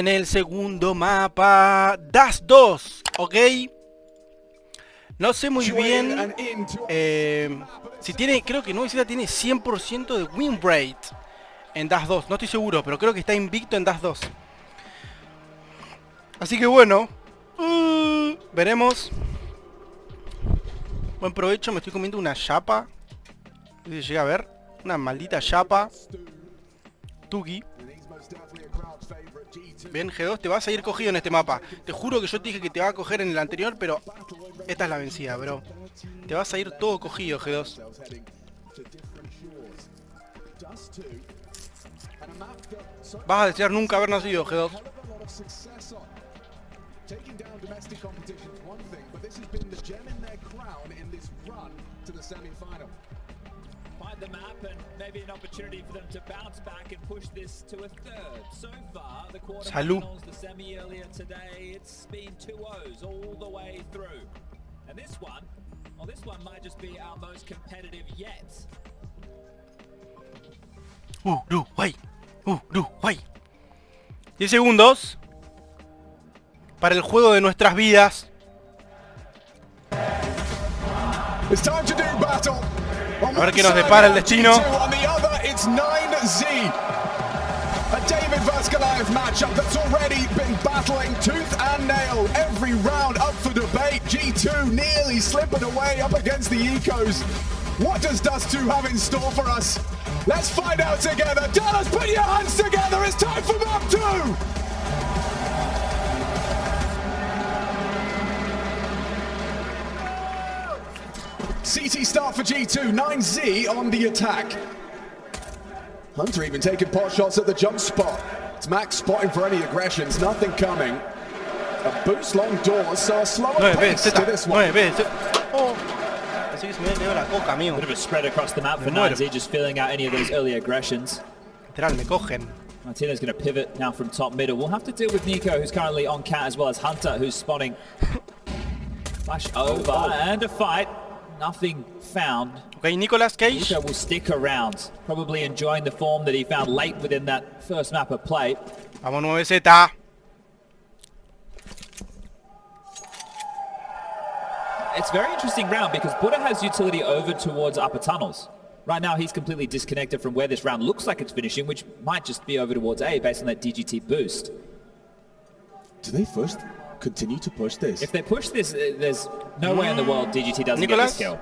En el segundo mapa, Das 2, ¿ok? No sé muy bien si tiene, creo que no, tiene 100% de win rate en Das 2. No estoy seguro, pero creo que está invicto en Das 2. Así que bueno, veremos. Buen provecho, me estoy comiendo una chapa. No sé si llega a ver, una maldita chapa. Tuki. Bien, G2, te vas a ir cogido en este mapa. Te juro que yo te dije que te va a coger en el anterior, pero esta es la vencida, bro. Te vas a ir todo cogido, G2. Vas a desear nunca haber nacido, G2. The map and maybe an opportunity for them to bounce back and push this to a third. So far, the quarterfinals, the semi earlier today, it's been 2-0s all the way through. And this one, well, this one might just be our most competitive yet. Uruguay. 10 segundos para el juego de nuestras vidas. It's time to do battle. A ver qué nos depara el destino. On the other, it's 9Z. A David vs Goliath matchup that's already been battling tooth and nail. Every round up for debate. G2 nearly slipping away up against the Ecos. What does Dust 2 have in store for us? Let's find out together. Dallas, put your hands together. It's time for map 2. CT start for G2, 9Z on the attack. Hunter even taking pot shots at the jump spot. It's Max spotting for any aggressions, nothing coming. A boost long doors, so a slower pace to this one. Oh. Así que se me dio la coca, amigo. Bit of a spread across the map for 9Z, just filling out any of those early aggressions. Literal, me cogen. Martina's going to pivot now from top middle. We'll have to deal with Nico, who's currently on cat, as well as Hunter, who's spotting. Flash over and a fight. Nothing found. Okay, Nicolas Cage. Nico will stick around, probably enjoying the form that he found late within that first map of play. Vamos 9Z. It's a very interesting round because Buddha has utility over towards upper tunnels. Right now he's completely disconnected from where this round looks like it's finishing, which might just be over towards A based on that DGT boost. Do they first continue to push this? If they push this, there's no way in the world DGT doesn't get this kill.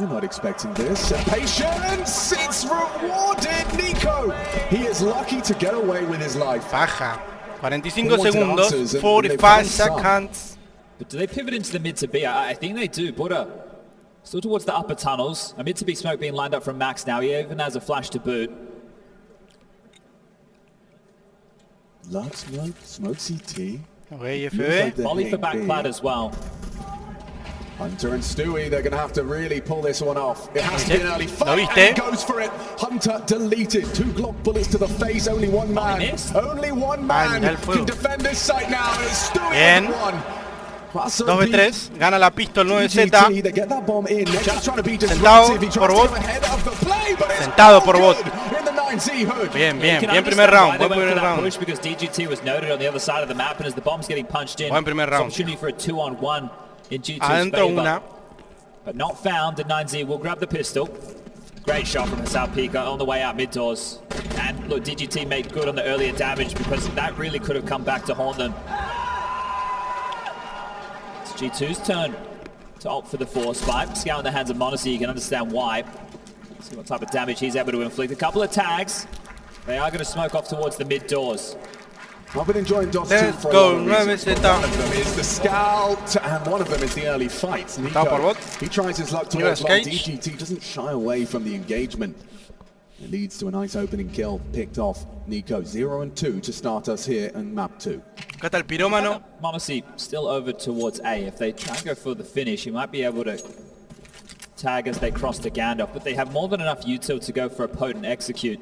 You're not expecting this. Patience! It's rewarded, Nico! He is lucky to get away with his life. Baja. 45 segundos. 45 seconds. But do they pivot into the mid to B? I think they do. Buddha still towards the upper tunnels. A mid to B smoke being lined up from Max now. He even has a flash to boot. Love smoke, smoke CT. Okay, FB. Molly for back plat as well. Hunter and Stewie, they're going to have to really pull this one off. It has to be an early fight, and he goes for it. Hunter deleted. 2 Glock bullets to the face, only one man. Only one man can defend this site now, and it's Stewie on one. 2v3, gana la pistol 9Z. Sentado por bot. Bien primer round. Buen primer round. Because DGT was noted on the other side of the map, and as the bomb's getting punched in, buen primer round. Opportunity for a 2-on-1 in G2's Adentro favor. una. But not found, and 9Z will grab the pistol. Great shot from Hassan Pika on the way out mid doors. And look, DGT made good on the earlier damage because that really could have come back to haunt them. G2's turn to opt for the 4 spike. Scout in the hands of Monacy, you can understand why. See what type of damage he's able to inflict. A couple of tags. They are going to smoke off towards the mid doors. I've been enjoying Dust 2 Let's for go, a long reason. One of them is the scout, and one of them is the early fight. Nico, he tries his luck towards long. DGT doesn't shy away from the engagement. It leads to a nice opening kill, picked off Nico. 0 and 2 to start us here in map 2. Acá está el pirómano. Monacy still over towards A. If they try and go for the finish, he might be able to tag as they cross to Gandalf, but they have more than enough util to go for a potent execute.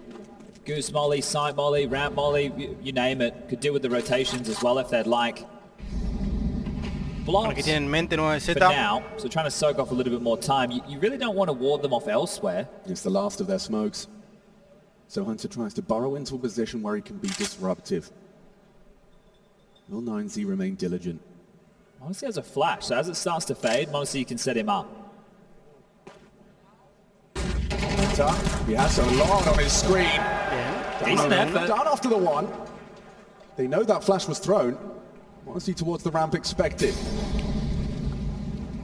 Goose molly, side molly, ramp molly, you name it. Could do with the rotations as well if they'd like. Blocks tienen en mente 9Z. for now, so trying to soak off a little bit more time. You really don't want to ward them off elsewhere. It's the last of their smokes. So Hunter tries to burrow into a position where he can be disruptive. Will 9Z remain diligent? Honestly has a flash, so as it starts to fade, honestly you can set him up. He has a lot on his screen. Decent effort. Down after the one. They know that flash was thrown. Honestly towards the ramp expected.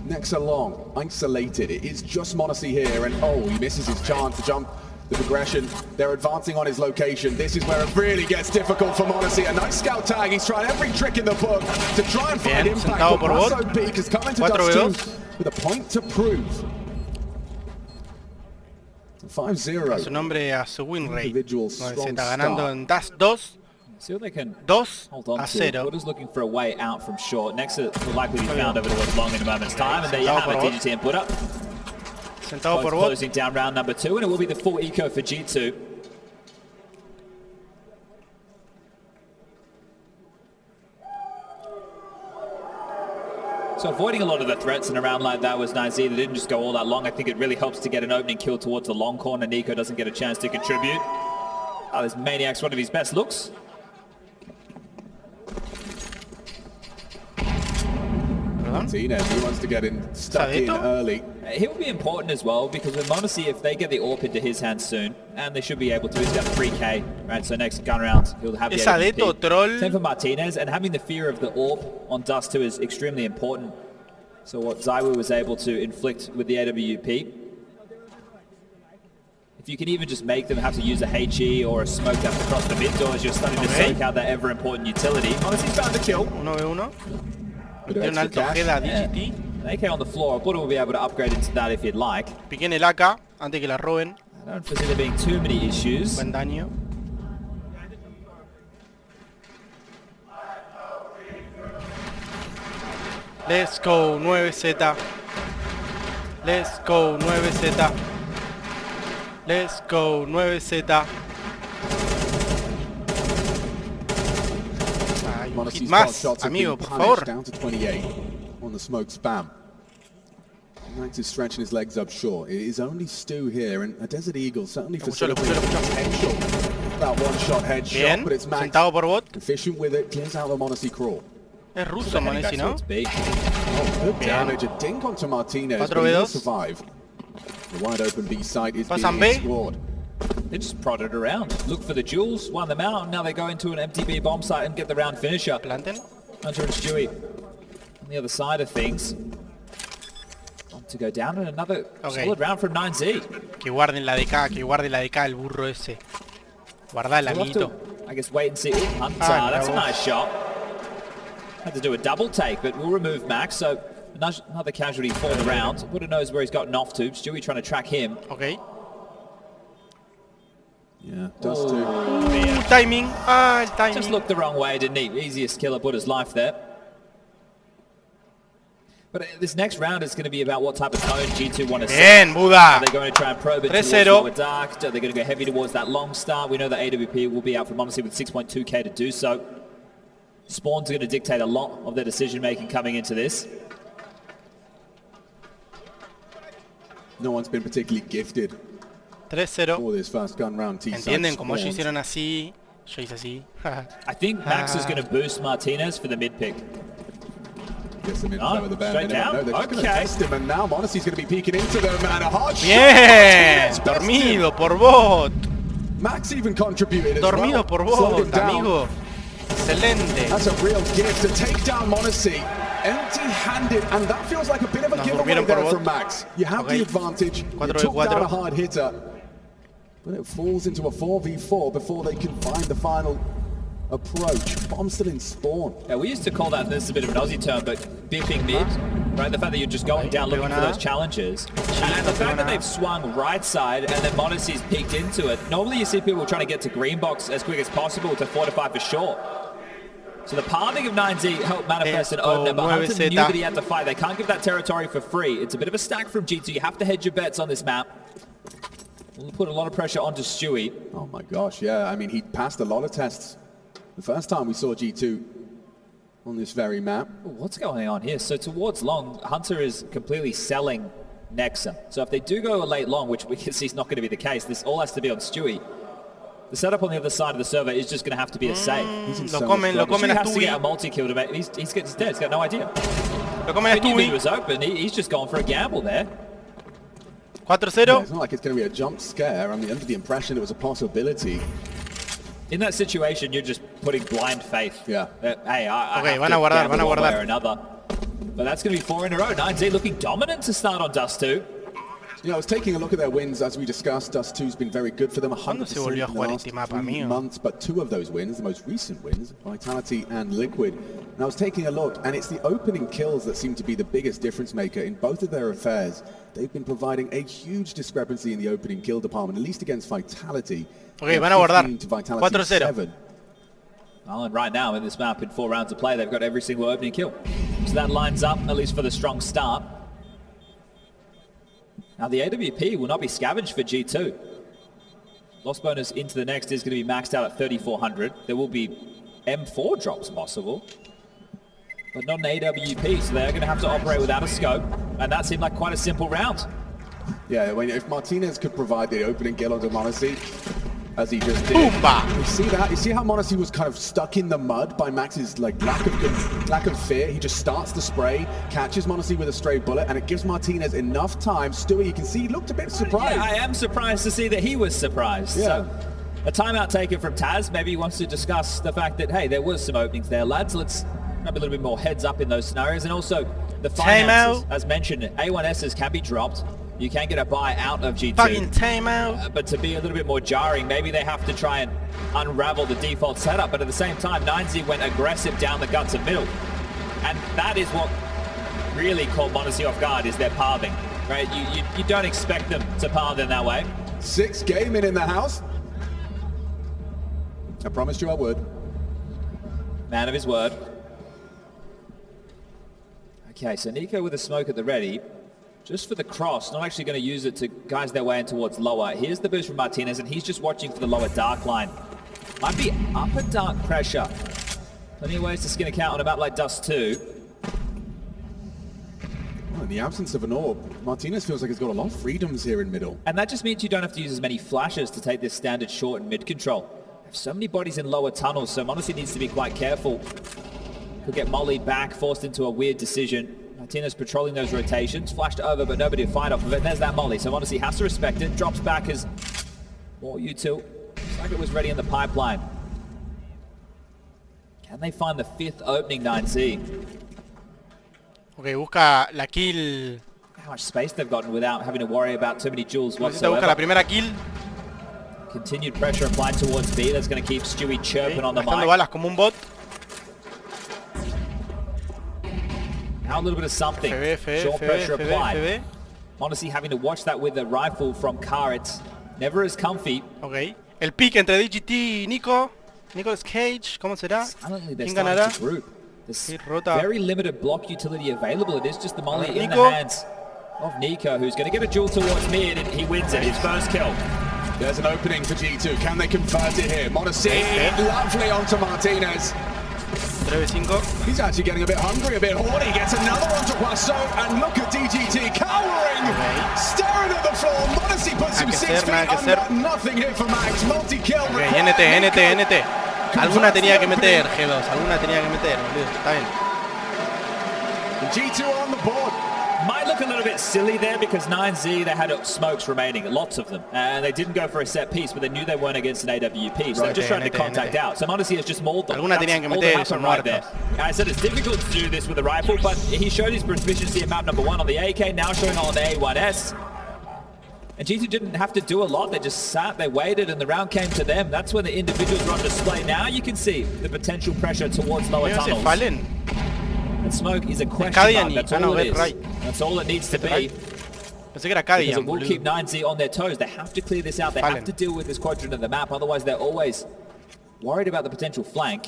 Next along, isolated. It is just m0NESY here, and oh, he misses his chance to jump the progression. They're advancing on his location. This is where it really gets difficult for m0NESY. A nice scout tag. He's tried every trick in the book to try and find impact. But Paso Peak has come into Dust 2 with a point to prove. 5-0. A su nombre, a su win rate. Individual Se strong está ganando start. en Dust 2. See what they can 2 hold on a to. 0. Buddha's looking for a way out from short. Next will likely be found over towards long in a moment's time. And there you have it, TGT and Buddha. Sentado por bot. Closing down round number 2, and it will be the full eco for G2. So avoiding a lot of the threats in a round like that was nice. They didn't just go all that long. I think it really helps to get an opening kill towards the long corner. Nico doesn't get a chance to contribute. Oh, this Maniac's one of his best looks. Martinez, he wants to get in stuck in early. He'll be important as well, because with m0NESY, if they get the AWP into his hands soon, and they should be able to, he's got 3k, right? So next gun round, he'll have the AWP. troll. Same for Martinez, and having the fear of the AWP on Dust 2 is extremely important. So what Zywoo was able to inflict with the AWP, if you can even just make them have to use a HE or a smoke that's across the mid doors, you're starting to soak out that ever important utility. m0NESY's found the kill. 1v1. Tiene un alto head a DGT. An AK on the floor. Buddha will be able to upgrade into that if you'd like. Piquen el AK antes que la roben. I don't foresee there being too many issues. Buen daño. Let's go 9Z. Let's go 9Z. Let's go 9Z. Un hit más, amigo, por favor. Down to 28 on the smoke spam. Knight is stretching his legs up short. It is only Stu here, and a Desert Eagle certainly facilitates potential. That one-shot headshot, but it's Max sentado por bot. efficient with it, clears out the m0NESY crawl. Es ruso, m0NESY, ¿no? Oh, good damage. A dink onto Martinez, but he'll survive. The wide open B site is being explored. They just prodded around, look for the jewels, won them out, and now they go into an empty B bomb site and get the round finisher. Planten. Hunter and Stewie on the other side of things. On to go down, and another solid round from 9Z. Que guarden la DK, que guarde la DK el burro ese. Guarda el amiguito. I guess wait and see. Hunter, that's a nice shot. Had to do a double take, but we'll remove Max, so another casualty for the round. Buddha knows where he's gotten off to. Stewie trying to track him. Okay. Yeah, Dust 2. Timing. El timing. Just looked the wrong way, didn't he? Easiest kill of Buddha's life there. But this next round is going to be about what type of tone G2 want to set. Bien, Buddha. Are they going to try and probe it towards 3-0. lower dark? Are they going to go heavy towards that long start? We know that AWP will be out for m0NESY with 6.2k to do so. Spawn's going to dictate a lot of their decision-making coming into this. No one's been particularly gifted 3-0. for this first gun round. ¿Entienden? Como ellos hicieron así, yo hice así. I think Max is going to boost Martinez for the mid pick. Gets them in over the bare minimum. down. No, they're just going to test him, and now m0NESY's going to be peeking into them, and a hard Bien, shot. dormido por bot. Max even contributed as Dormido well. por Slowed him bot, down. amigo. Excelente. That's a real gift to take down m0NESY empty-handed, and that feels like a bit of a giveaway there from Max. You have the advantage. You took down a hard hitter, but it falls into a 4v4 before they can find the final approach. Bomb still in spawn. Yeah, we used to call that, this is a bit of an Aussie term, but biffing mid, right? The fact that you're just going down looking for those challenges. And the fact that they've swung right side and then m0NESY's peeked into it. Normally you see people trying to get to green box as quick as possible to fortify for sure. So the pathing of 9Z helped manifest and open it, but Hunter knew that he had to fight. They can't give that territory for free. It's a bit of a stack from G2. You have to hedge your bets on this map. We'll put a lot of pressure onto Stewie. Oh my gosh, yeah. I mean, he passed a lot of tests the first time we saw G2 on this very map. What's going on here? So towards long, Hunter is completely selling Nexa. So if they do go a late long, which we can see is not going to be the case, this all has to be on Stewie. the setup on the other side of the server is just going to have to be a save. Lo comen a He has to get a Stewie. multi-kill to make... He's dead. He's got no idea. Lo comen a He knew he Stewie. was open. He's just gone for a gamble there. 4-0. Yeah, it's not like it's going to be a jump scare. I'm under the impression it was a possibility. In that situation, you're just putting blind faith. Yeah. That, hey, I Okay, have van to a guardar, gamble van a one way guardar. or another. But that's going to be 4 in a row. 9Z looking dominant to start on Dust 2. You know, I was taking a look at their wins as we discussed. Dust 2's been very good for them, 100% se volvió a in the jugar last este mapa, 3 amigo? months, but 2 of those wins, the most recent wins, Vitality and Liquid. And I was taking a look, and it's the opening kills that seem to be the biggest difference maker in both of their affairs. They've been providing a huge discrepancy in the opening kill department, at least against Vitality. Okay, van a guardar. 15 to Vitality 4-0. 7. Well, and right now in this map, in 4 rounds of play, they've got every single opening kill. So that lines up, at least for the strong start. Now the AWP will not be scavenged for G2. Loss bonus into the next is going to be maxed out at 3,400. There will be M4 drops possible, but not an AWP, so they're going to have to operate without a scope, and that seemed like quite a simple round. Yeah, if Martinez could provide the opening kill onto Monacy, as he just did. Boomba! You see that? You see how Monacy was kind of stuck in the mud by Max's lack of fear? He just starts the spray, catches Monacy with a stray bullet, and it gives Martinez enough time. Stewie, you can see he looked a bit surprised. Yeah, I am surprised to see that he was surprised. Yeah. So, a timeout taken from Taz. Maybe he wants to discuss the fact that, hey, there was some openings there, lads. Let's have a little bit more heads up in those scenarios. And also, the finances, as mentioned, A1Ss can be dropped. You can get a buy out of G2. Fucking timeout. But to be a little bit more jarring, maybe they have to try and unravel the default setup. But at the same time, 9Z went aggressive down the guts of middle. And that is what really caught Monacy off guard, is their pathing. Right? You don't expect them to path in that way. 6 gaming in the house. I promised you I would. Man of his word. Okay, so Nico with a smoke at the ready. Just for the cross, not actually going to use it to guide their way in towards lower. Here's the boost from Martinez, and he's just watching for the lower dark line. Might be upper dark pressure. Plenty of ways to skin a cat on a map like Dust 2. Well, in the absence of an orb, Martinez feels like he's got a lot of freedoms here in middle. And that just means you don't have to use as many flashes to take this standard short and mid control. Have so many bodies in lower tunnels, so Monacy needs to be quite careful. Could get mollied back, forced into a weird decision. Martinez patrolling those rotations, flashed over, but nobody to fight off of it. And there's that molly, so Monacy has to respect it. Drops back as more U2. Looks like it was ready in the pipeline. Can they find the 5th opening, 9Z? Ok, busca la kill. How much space they've gotten without having to worry about too many jewels Busca la whatsoever. primera kill. Continued pressure applied towards B. That's going to keep Stewie chirping on the Gastando mic. balas como un bot. Now a little bit of something. Short pressure applied. Monacy having to watch that with a rifle from Car. It's never as comfy. Ok. El pick entre DGT y Nico. Nicolas Cage, ¿cómo será? Silently they're ¿Quién starting ganará? to group. There's Sí, rota. very limited block utility available. It is just the molly in the Nico. hands of Nico, who's going to get a duel towards mid, and he wins it. His first kill. There's an opening for G2. Can they convert it here? Monacy, lovely onto Martinez. 3v5. He's actually getting a bit hungry, a bit horny. Gets another onto Poisson, and look at DGT cowering, staring at the floor. Monacy puts him 6 feet under. Nothing here for Max. Multi-kill. Ok, NT. Alguna tenía que meter, G2. Alguna tenía que meter, boludo. Está bien. G2 on the board. Might look a little bit silly there because 9Z, they had smokes remaining, lots of them. And they didn't go for a set piece, but they knew they weren't against an AWP. So they're just trying to contact out. So Monacy has just mauled them. Alguna tenían que meter y son right there. muertos. I said it's difficult to do this with a rifle, but he showed his proficiency at map number 1 on the AK, now showing on the A1S. And G2 didn't have to do a lot. They just sat, they waited, and the round came to them. That's when the individuals were on display. Now you can see the potential pressure towards lower tunnels. Fallen. And smoke is a question mark. That's all it is. Right. That's all it needs to be. Pensé que era Because Cadian, it will boludo. keep 9Z on their toes. They have to clear this out. They have to deal with this quadrant of the map. Otherwise, they're always worried about the potential flank.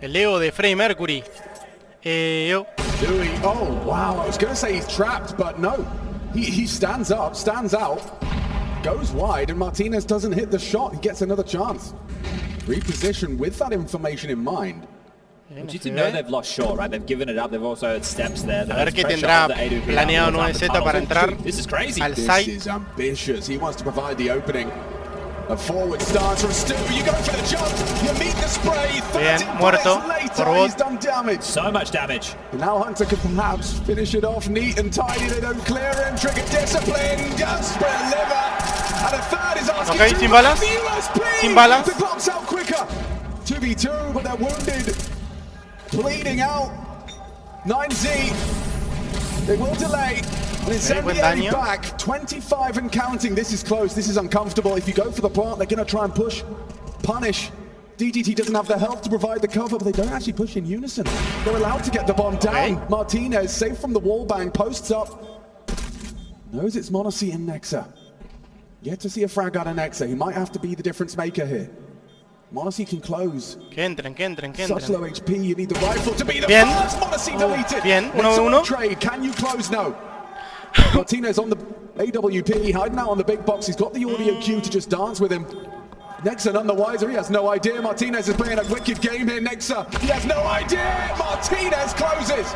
El Leo de Freddie Mercury. Yo. Dewey, oh wow, I was going to say he's trapped, but no. He stands up, stands out. goes wide, and Martinez doesn't hit the shot. He gets another chance. Reposition with that information in mind. G2 know they've lost short, right? They've given it up. They've also had steps there. A ver qué tendrá planeado 9Z para entrar al site. This is ambitious. He wants to provide the opening. A forward stance from Stu. You go for the jump. You meet the spray. Bien, muerto. He's done damage. So much damage. And now Hunter can perhaps finish it off neat and tidy. They don't clear him. Trigger discipline. Just deliver. And a third is asking. Okay, sin balas. Sin balas. The clock's out quicker. 2v2, but they're wounded. Bleeding out. 9Z. They will delay. And it's NBA back. 25 and counting. This is close. This is uncomfortable. If you go for the plant, they're going to try and push, punish. DGT doesn't have the health to provide the cover, but they don't actually push in unison. They're allowed to get the bomb down. Martinez, safe from the wall bang, posts up. Knows it's Monacy and Nexa. Yet to see a frag out of Nexa. He might have to be the difference maker here. Monacy can close. Que entren, que entren, que Such low entren. HP, you need the rifle to be the Bien. first. Monacy deleted. Bien, It's 1v1. on trade. Can you close? No. Martinez on the AWP, hiding out on the big box. He's got the audio cue to just dance with him. Nexa none the wiser. He has no idea. Martinez is playing a wicked game here. Nexa, he has no idea. Martinez closes.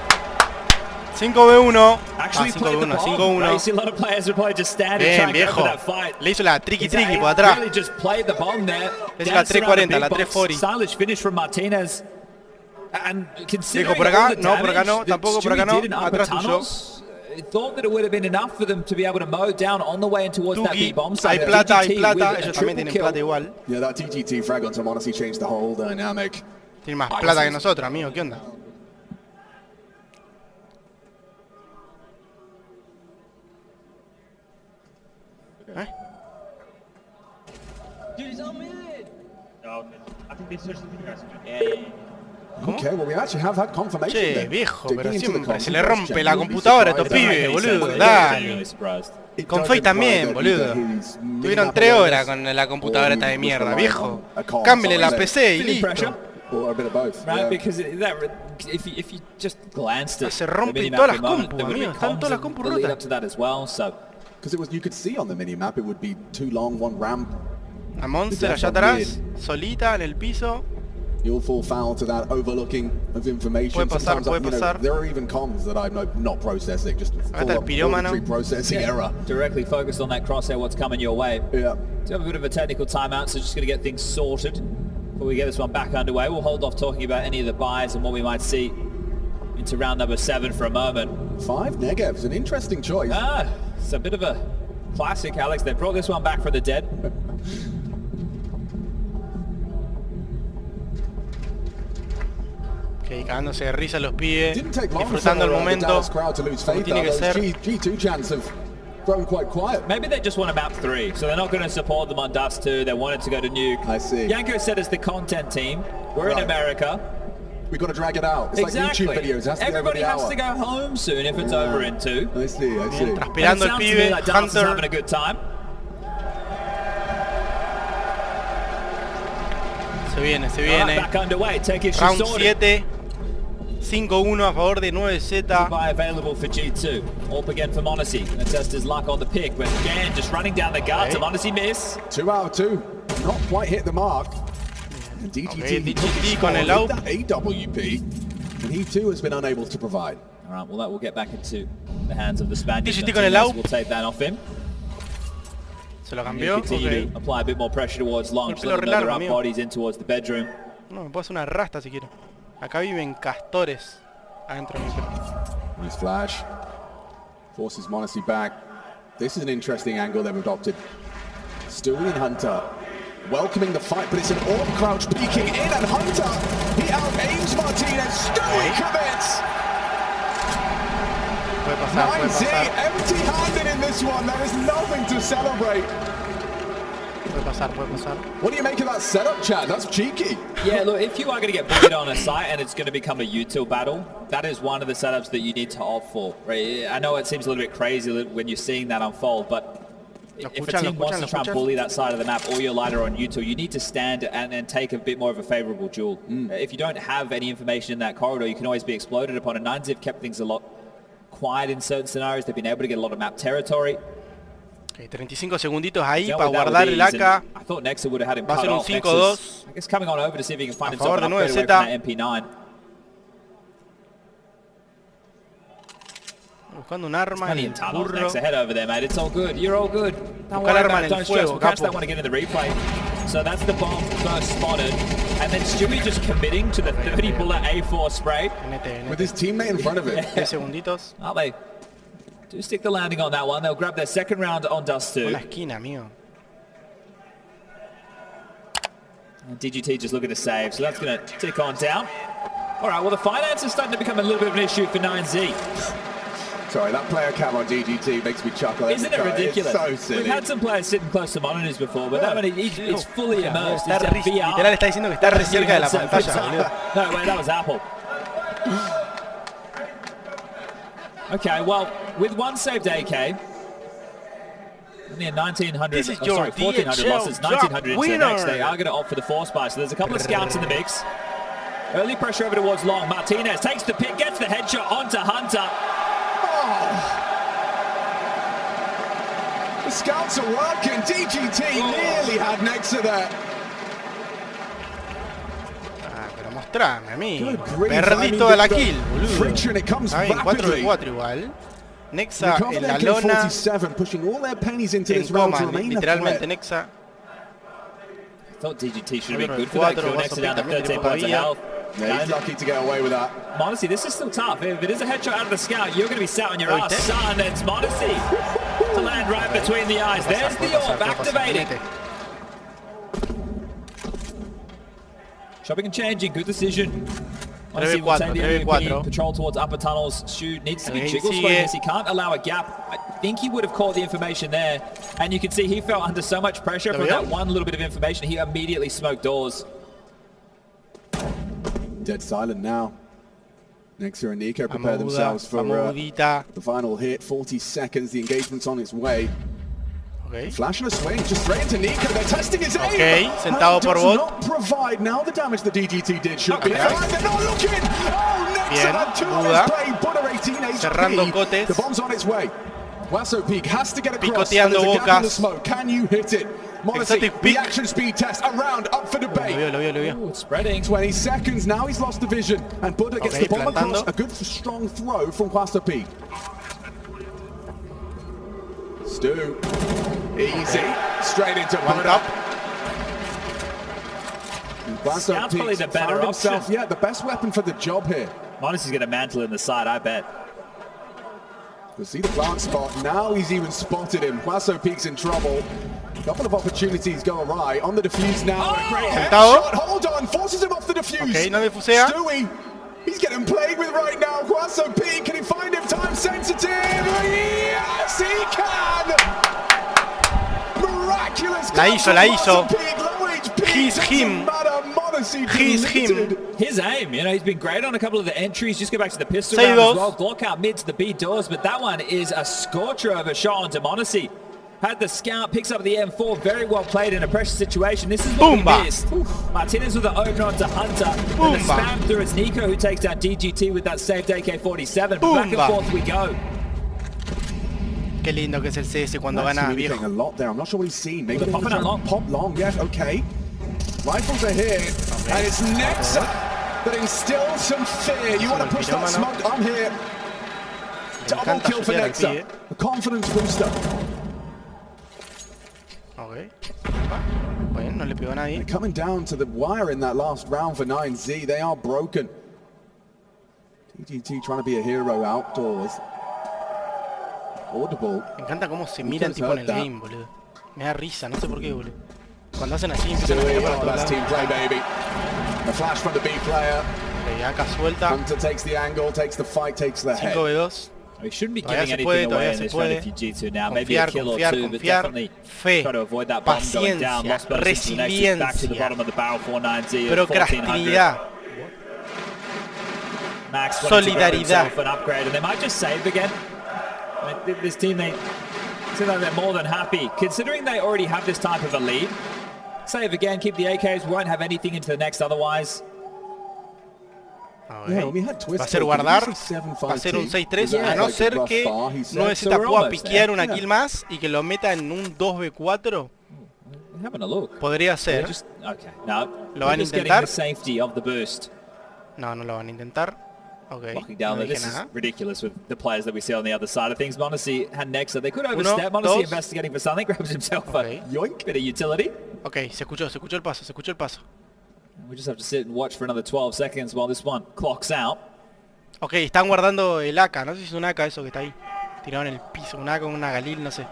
5v1. Actually 5v1, 5v1. You see a lot of players who probably just stand and try Bien, and go for viejo. that fight. Le hizo la tricky por atrás. Really just played the bomb there. Le hizo la Danced around the 340, big la box. 340. Stylish finish from Martinez. And considering Dijo por acá, all the no, por acá damage no, that tampoco por acá Stewie no, did in upper atrás tuyo. tunnels, I thought that it would have been enough for them to be able to mow down on the way in towards that Tuki, big bomb hay site. plata, hay DGT plata. with a Ellos también triple tienen kill. plata igual. Yeah, that TGT frag onto Monacy changed the whole dynamic. Tienen más plata que nosotros, amigo. ¿Qué onda? ¿Eh? Okay, well, we actually have had confirmation Che, there. viejo, Digging pero into the siempre se console, le rompe Jen, la you'll be computadora a estos surprised pibes, at boludo. how Dale. Genuinely surprised. It Confíe doesn't también, matter boludo. either who's Tuvieron mid 3 up horas or con la computadora esta de mierda, viejo. a console. Cámbiale la PC y Feeling listo. pressure. Or a bit of both. Right, yeah. because if you just glanced at Se the rompen minimap todas for las a moment, compu, there would be amigo. Están comms todas las and compu the lead rotas. up to that as well, so Because you could see on the minimap it would be too long, one ramp. A Monster allá atrás, solita en el piso. You'll fall foul to that overlooking of information. Puede pasar, Sometimes, puede pasar. there are even comms that I'm not processing, just Ahí está el full-up pirómano. auditory processing error. directly focused on that crosshair, what's coming your way. Yeah. Do have a bit of a technical timeout, so just going to get things sorted before we get this one back underway. We'll hold off talking about any of the buys and what we might see into round number 7 for a moment. 5 negatives, an interesting choice. It's a bit of a classic, Alex. They brought this one back from the dead. Ok, cagándose de risa los pibes, Didn't take long disfrutando el for the momento Dallas crowd to lose como faith. tiene que Those ser. G2 chants have grown quite quiet. Maybe they just want a map 3, so they're not going to support them on Dust 2. They wanted to go to Nuke. I see. Yanko said it's the content team. We're in Right. America. We've got to drag it out. It's Exactly. like YouTube videos. It has to Everybody be over has the to hour. go home soon if it's over in 2. I see, I see. Mientras And esperando it el sounds to me pibe, like Dance is having a Hunter. good time. Se viene, se All right, viene. back underway. Take it, she's Round sorted. 7. 5-1 a favor de 9Z. Buy available for G2. Up again for Monacy. And test his luck on the pick, but again, just running down the guts. Okay. Monacy miss. 2 out of 2. Not quite hit the mark. And DGT, Okay, he took his DGT con score el with AWP. that AWP. And he too has been unable to provide. All right, well, that will get back into the hands of the Spaniards. DGT And con el Martinez AWP. will take that off him. Se lo And cambió. he'll continue Ok. to apply a bit more pressure towards long. El So pelo they'll re know they're largo, up amigo. bodies in towards the bedroom. No, me puedo hacer una rasta si quiero. Acá viven castores adentro de mi pelo. Nice flash. Forces Monacy back. This is an interesting angle they've adopted. Stewie and Hunter welcoming the fight, but it's an orb crouch peeking in, and Hunter, he out-aims Martinez. Stewie commits! Puede pasar, puede 9Z pasar. empty-handed in this one. There is nothing to celebrate. Puede pasar, puede pasar. What do you make of that setup, Chad? That's cheeky. Yeah, look, if you are going to get bullied on a site and it's going to become a util battle, that is one of the setups that you need to opt for. Right? I know it seems a little bit crazy when you're seeing that unfold, but if a team wants to try and bully that side of the map or you're lighter on util, you need to stand and take a bit more of a favorable duel. If you don't have any information in that corridor, you can always be exploded upon. And 9Z have kept things a lot quiet in certain scenarios. They've been able to get a lot of map territory. Ok, 35 segunditos ahí para guardar el AK. Va a ser un 5-2. A favor de 9Z. Buscando un arma en el burro. Buscar arma en el fuego, capo. So that's the bomb first spotted. And then Stewie just committing to the 30 bullet A4 spray. With his teammate in front of him. 10 segunditos. Oh, they do stick the landing on that one. They'll grab their second round on Dust 2. Una esquina, amigo. And DGT just looking to save, so that's going to tick on down. All right, well, the finance is starting to become a little bit of an issue for 9Z. Sorry, that player cam on DGT makes me chuckle. Isn't it ridiculous? It's so silly. We've had some players sitting close to monitors before, but that one, he's fully immersed. Literal está diciendo que está re cerca de la pantalla, boludo. No, wait, that was Apple. Okay, well, with one saved AK, only a 1,900, sorry, 1,400 losses, 1,900 into the next. They are going to opt for the force buy, so there's a couple of scouts in the mix. Early pressure over towards Long. Martinez takes the pick, gets the headshot onto Hunter. The scouts are working. DGT nearly had next to that. Pero mostrame a mí. Perdí toda la kill, boludo. Está bien, 4 de 4 igual. Nexa en la lona. En coma, literalmente Nexa. I thought DGT should have been good for that kill. Nexa down to 13 points of health. Yeah, he's lucky to get away with that. Modesty, this is still tough. If it is a headshot out of the scout, you're going to be sat on your ass. Son, it's Modesty to land right between the eyes. There's the orb activating. Shopping and changing, good decision. Modesty will take the MVP, patrol towards upper tunnels. Shoot needs to be jiggle slowing. He can't allow a gap. I think he would have caught the information there. And you can see he felt under so much pressure from that one little bit of information. He immediately smoked doors. Dead silent now. Nexa and Nico prepare themselves for the final hit. 40 seconds. The engagement's on its way. Okay. Flash and a swing, just straight into Nico. They're testing his aim. Okay, sentado por bot. Not provide now the damage the DGT did. Should be fine. They're not looking. Oh, Nexa had 2 on his play. Butter 18 HP. The bomb's on its way. Wasso Peak has to get across. And there's a gap in the smoke. Can you hit it? Modesty, reaction speed test around, up for debate. Ooh, spreading. 20 seconds, now he's lost the vision. And Buddha gets the bomb across. A good strong throw from Wasso Peak. Stu. Easy. Straight into Buddha. Scout's probably the better option. Yeah, the best weapon for the job here. Modesty's going to mantle in the side, I bet. You'll see the plant spot. Now he's even spotted him. Wasso Peak's in trouble. A couple of opportunities go awry. On the defuse now. A great headshot. Hold on. Forces him off the defuse. Okay, no defusea. Stewie. He's getting played with right now. Wasso Peak. Can he find him time sensitive? Yes, he can. Miraculous. La hizo. He's him. He's him. His aim, you know, he's been great on a couple of the entries. Just go back to the pistol round as well. Glock out mid to the B doors, but that one is a scorcher of a shot onto Modesty. Had the scout, picks up the M4, very well played in a pressure situation. This is what we missed. Martinez with the opener onto Hunter. And the spam through it's Nico who takes down DGT with that saved AK-47. Back and forth we go. Qué lindo que es el CS cuando gana, viejo. A lot there. I'm not sure what he's seen. Maybe pop long. Yes, okay. Rifles are here, and it's Nexa that instills some fear. You want to push that smoke? I'm here. Double kill for Nexa. A confidence booster. Okay. Bueno, no le pegó a nadie. They're coming down to the wire in that last round for 9Z. They are broken. TGT trying to be a hero outdoors. Audible. Me encanta cómo se miran tipo en el game, boludo. Me da risa, no sé por qué, boludo. Cuando hacen así empiezan a mirar para todos lados. Team play, baby. A flash from the B player. Okay, acá suelta. Hunter takes the angle, takes the fight, takes the head. 5v2. We shouldn't be giving anything away in this round if you G2 now. Maybe a kill or two, but definitely try to avoid that bomb going down. Lost person to the next, back to the bottom of the barrel, 490 at 1400. Max wanted to grab himself an upgrade, and they might just save again. I mean, this team, they seem like they're more than happy. Considering they already have this type of a lead, save again, keep the AKs, won't have anything into the next otherwise. Va a ser guardar, va a ser un 6-3, a no ser que 9Z pueda piquear una kill más y que lo meta en un 2v4. Podría ser. ¿Lo van a intentar? No, no lo van a intentar. Okay. No this nada. is ridiculous with the players that we see on the other side of things. Monacy and Nexa, they could overstep. Monacy investigating for something, grabs himself a yoink, bit of utility. Ok, se escuchó el paso, We just have to sit and watch for another 12 seconds while this one clocks out. Ok, están guardando el AK, no sé si es un AK eso que está ahí. Tirado en el piso, un AK, una Galil, no sé.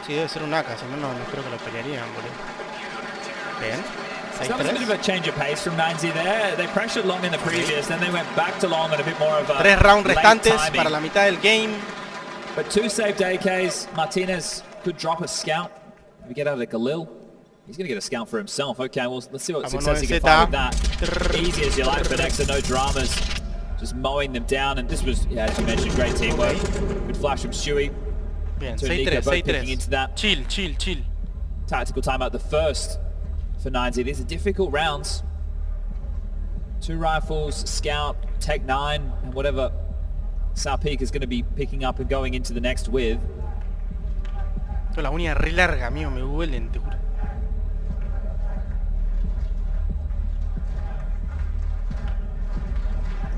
Sí, debe ser un AK, si no, no creo que lo pelearían, boludo. Bien. So that was a bit of a change of pace from 9Z there. They pressured long in the previous, then they went back to long and a bit more of a 3 rounds restantes timing. para la mitad del game. But 2 saved AKs. Martinez could drop a scout. We get out of Galil. He's going to get a scout for himself. Okay, well, let's see what success he can find with that. Easy as you like for Nexa, no dramas. Just mowing them down. And this was, yeah, as you mentioned, great teamwork. Good flash from Stewie. Bien, 6-3. Into that Chill. tactical timeout, the first for 9Z. These are difficult rounds. 2 rifles, scout, tech 9, and whatever South Peak is going to be picking up and going into the next with. Tengo la uña re larga, amigo, me duelen, te juro.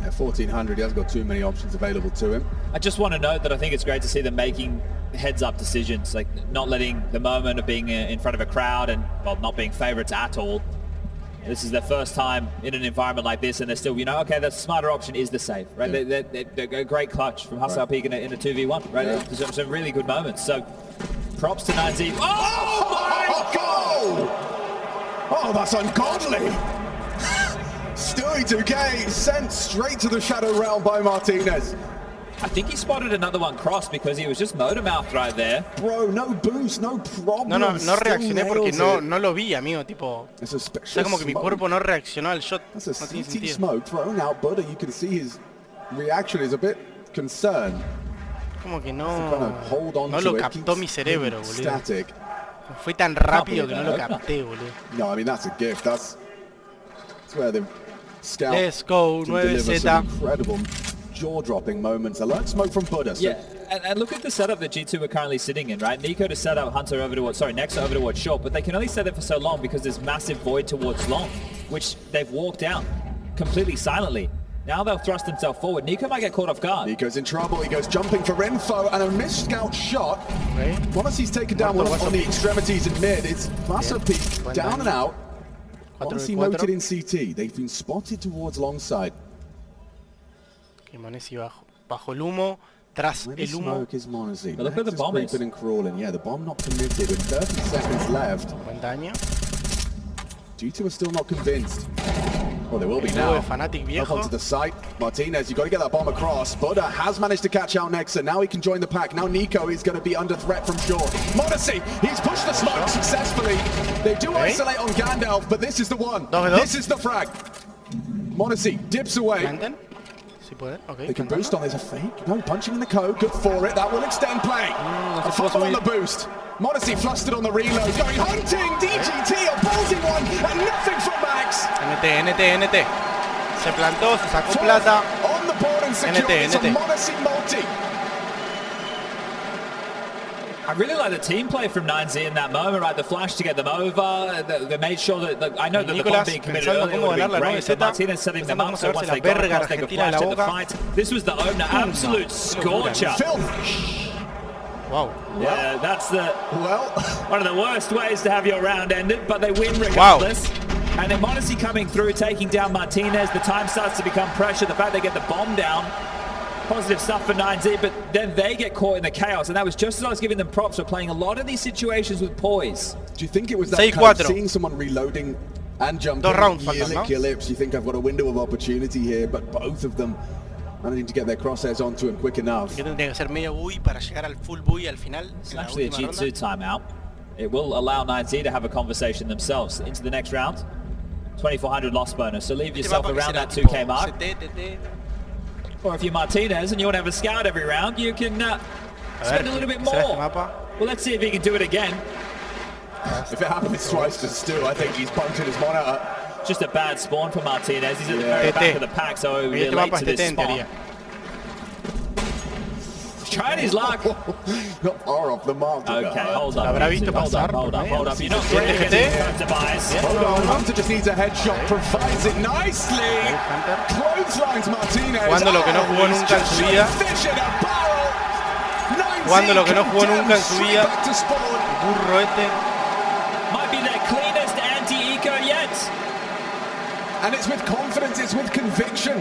Yeah, 1400, he hasn't got too many options available to him. I just want to note that I think it's great to see them making heads-up decisions, like not letting the moment of being in front of a crowd and, well, not being favorites at all. This is their first time in an environment like this, and they're still, you know, okay, the smarter option is the save, right? Yeah. They're a great clutch from Hustle Peak in a 2v1, right? Yeah. There's some really good moments. So, props to 9Z. Oh my God! Oh, that's ungodly! Stewie 2K sent straight to the Shadow Realm by Martinez. I think he spotted another one cross because he was just motor mouth right there. Bro, no boost, no problem. No reaccioné porque no lo vi, amigo, tipo. O sea, como que mi cuerpo no reaccionó al shot. That's a CT smoke thrown out, but you can see his reaction is a bit concerned. Como que no lo captó mi cerebro, boludo. Static. Fue tan rápido que no lo capté, boludo. No, I mean that's a gift. That's where the scout. Let's go, 9Z. Incredible jaw-dropping moments. Alert smoke from Buddha. So. Yeah, and look at the setup that G2 are currently sitting in, right? Nico to set up Hunter over towards, Nexa over towards short, but they can only set it for so long because there's massive void towards long, which they've walked out completely silently. Now they'll thrust themselves forward. Nico might get caught off guard. Nico's in trouble. He goes jumping for info and a missed scout shot. Okay. Once he's taken down on the extremities in mid, it's Peak down and out. Odyssey noted in CT. They've been spotted towards long side. Monesi bajo el humo, tras el humo. Look at the bomb. And crawling. Yeah, the bomb not permitted with 30 seconds left. Buen daño. G2 are still not convinced. Well, they will be now. Up onto the site. Martinez, you've got to get that bomb across. Buddha has managed to catch out Nexa. Now he can join the pack. Now Nico is going to be under threat from short. Monesi, he's pushed the smoke successfully. They do isolate on Gandalf, but this is the one. This is the frag. Monesi dips away. Okay, they can boost on, there's a fake. No, punching in the code, good for it. That will extend play. A follow on the boost. Monesi flustered on the reload, going hunting. DGT, a ballsy one, and nothing from Max. NT. Se plantó, se sacó plata. On the board and secure. It's a Monesi multi. I really like the team play from 9Z in that moment, right? The flash to get them over. They made sure that, I know that the bomb being committed earlier would have been great, but Martinez setting them up so once they got across, they could flash at the fight. This was the opener, absolute scorcher. Wow. Yeah, that's one of the worst ways to have your round ended, but they win regardless. And then Monesi coming through, taking down Martinez. The time starts to become pressure. The fact they get the bomb down. Positive stuff for 9Z, but then they get caught in the chaos, and that was just as I was giving them props for playing a lot of these situations with poise. Do you think it was that kind of seeing someone reloading and jumping, kill it? You think I've got a window of opportunity here, but both of them managing to get their crosshairs onto him quick enough. Tendría que ser medio buy para llegar al full buy al final. It's actually a G2 timeout. It will allow 9Z to have a conversation themselves into the next round. 2400 loss bonus, so leave yourself around that 2K mark. Or if you're Martinez and you want to have a scout every round, you can spend a little bit more. Well, let's see if he can do it again. If it happens twice to Stu, I think he's bunted his monitor. Just a bad spawn for Martinez. He's at the very back of the pack, so we're late to this spot. Trying his luck. Not far off the mark. Okay, hold up. Hold up. You're not getting to bias. Hold on, Hunter just needs a headshot. Provides it nicely. Clotheslines Martinez. Jugando lo que no jugó nunca en su vida. Jugando lo que no jugó nunca en su vida. Burro este. Might be their cleanest anti-eco yet. And it's with confidence, it's with conviction.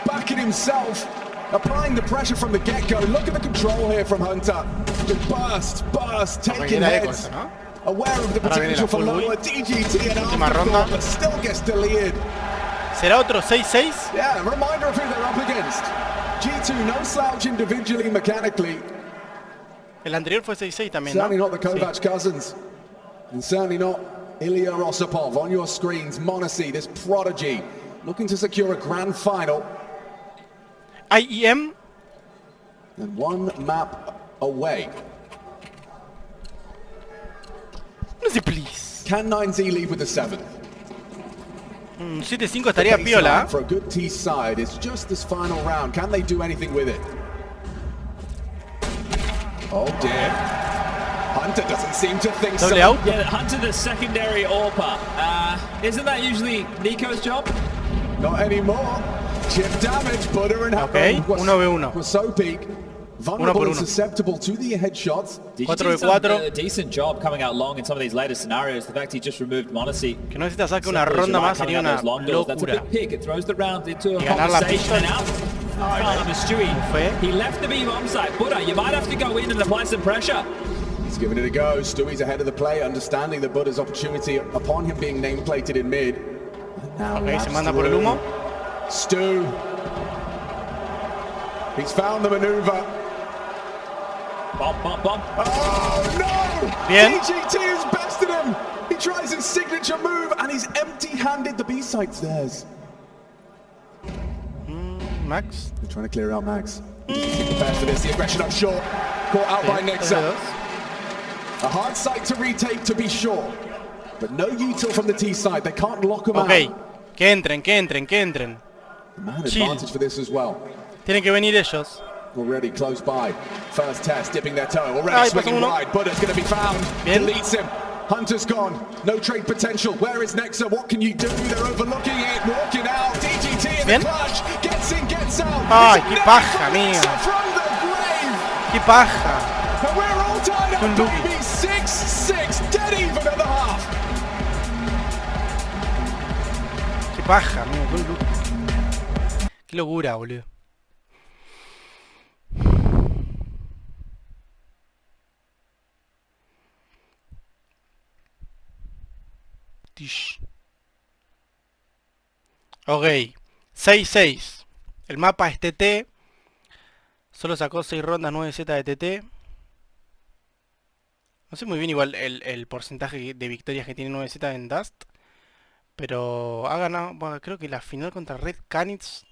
Backing himself. Applying the pressure from the get-go. Look at the control here from Hunter. Just burst, taking heads. Aware of the potential for lower DGT and afterthought, but still gets deleted. ¿Será otro 6-6? Yeah, a reminder of who they're up against. G2, no slouch individually, mechanically. El anterior fue 6-6 también, ¿no? Certainly not the Kovac cousins. And certainly not Ilya Osipov. On your screens, Monacy, this prodigy, looking to secure a grand final. IEM. And one map away. Please. Can 9Z leave with the 7th? 7-5 estaría piola. For a good T side, it's just this final round. Can they do anything with it? Oh dear. Hunter doesn't seem to think so. Out. Yeah, Hunter the secondary AWPer. Isn't that usually Nico's job? Not anymore. Chip damage, Butter and okay, 1v1. Was so peak. Vulnerable and susceptible to the headshots. 4v4. A decent job coming out long in some of these later scenarios. The fact he just removed Monacy. Que no necesita saque una ronda más sería una locura. That's a big pick. It throws the round into a conversation out. Stewie. He left the B bomb site. Butter, you might have to go in and apply some pressure. He's giving it a go. Stewie's ahead of the play, understanding the Butter's opportunity upon him being nameplated in mid. Okay, se manda por el humo. Stu. He's found the maneuver. Bump. Oh no! Bien. DGT has bested him. He tries his signature move and he's empty-handed. The B site's theirs. Max. They're trying to clear out Max. He doesn't seem prepared for this. The aggression up short. Caught out by Nexa. A hard site to retake, to be sure. But no util from the T side. They can't lock him out. Que entren. Man advantage for this as well. Tienen que venir ellos. Already close by. First test, dipping their toe. Already swinging wide. Butter's going to be found. Bien. Deletes him. Hunter's gone. No trade potential. Where is Nexa? What can you do? They're overlooking it. Walking out. DGT in the clutch. Gets in, gets out. Ay, qué paja, amigo. Qué paja. And we're all tied up, baby. 6-6. Dead even at the half. Qué paja, amigo. Qué locura, boludo. Ok, 6-6. El mapa es TT. Solo sacó 6 rondas 9Z de TT. No sé muy bien igual el porcentaje de victorias que tiene 9Z en Dust. Pero ha ganado, bueno, creo que la final contra Red Canids.